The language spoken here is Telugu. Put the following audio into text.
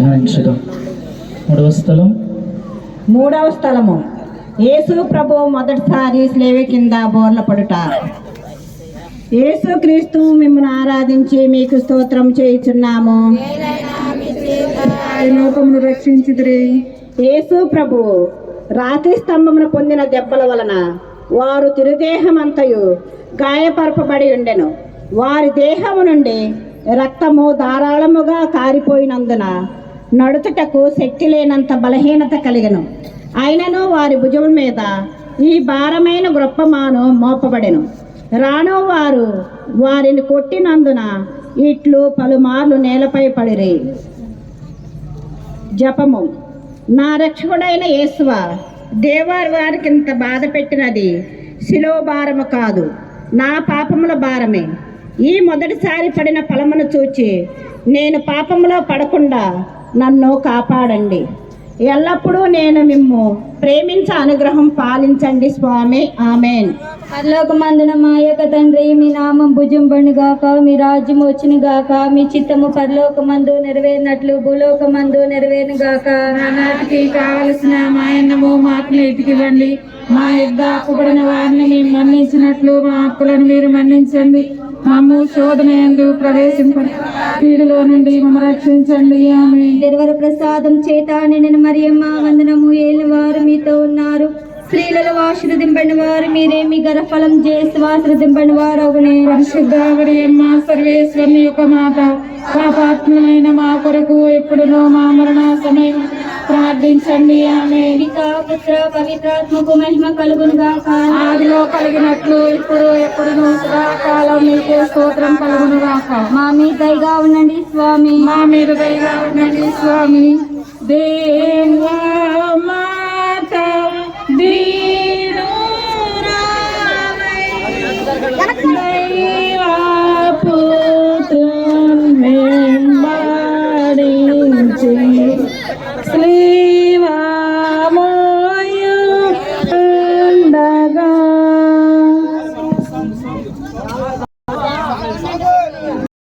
ధ్యానించుదాం. మూడవ స్థలము యేసు ప్రభు మొదటిసారి స్లేవ కింద బోర్ల పడుట. యేసు క్రీస్తు మిమ్మల్ని ఆరాధించి మీకు స్తోత్రం చేయుచున్నాము. లోకమును రక్షించుదురే. యేసు ప్రభు రాతి స్తంభమును పొందిన దెబ్బల వలన వారు తిరుదేహమంతయు గాయపరపబడి ఉండెను. వారి దేహము నుండి రక్తము ధారాళముగా కారిపోయినందున నడుచుటకు శక్తి లేనంత బలహీనత కలిగెను. అయినను వారి భుజముల మీద ఈ భారమైన గొప్పమాను మోపబడెను. రాను వారు వారిని కొట్టినందున ఇట్లు పలుమార్లు నేలపై పడిరి. జపము. నా రక్షకుడైన యేసువా, దేవారి వారికి ఇంత బాధ పెట్టినది శిలువ భారము కాదు, నా పాపముల భారమే. ఈ మొదటిసారి పడిన ఫలమును చూచి నేను పాపములో పడకుండా నన్ను కాపాడండి. ఎల్లప్పుడూ నేను మిమ్ము ప్రేమించే అనుగ్రహం పాలించండి స్వామి. ఆమెన్. పరలోకమందున మా యొక్క తండ్రి, మీ నామం భుజింపబడుగాక, మీ రాజ్యం వచ్చునుగాక, మీ చిత్తము పరలోకమందు నెరవేరినట్లు భూలోకమందు నెరవేరునుగాక. నానాటికి కావలసిన మా అన్నము మాకు నేటికి ఇవ్వండి. మా యొద్ద అప్పుబడిన వారిని మేము మన్నించినట్లు మా హక్కులను మీరు మన్నించండి. మమ్ము శోధన యందు ప్రవేశింపని కీడులో నుండి మమ్మ రక్షించండి. ఆమె దేవర ప్రసాదం చేత నిండిన మరియమ్మ వందనము. ఏలిన వారు మీతో ఉన్నారు, స్త్రీలలో ఆశీర్వదింపబడిన వారు మీరే, మీ గర్భఫలం చేసి ఆశీర్వదింపబడిన వారు అవునే. పరిశుద్ధ మరియమ్మ సర్వేశ్వరుని యొక్క మాత, పాపాత్ములైన మా కొరకు ఎప్పుడునో మా మరణ సమయం ప్రార్థించండి. ఆమె పితా పుత్ర పవిత్రాత్మకు మహిమ కలుగును గాక. ఆదిలో కలిగినట్లు ఇప్పుడు ఎప్పుడునూ సదాకాలం మీకే స్తోత్రం కలుగును గాక. మా మీద దయగా ఉండండి స్వామి. మా మీద దయగా ఉండండి స్వామి. దేవా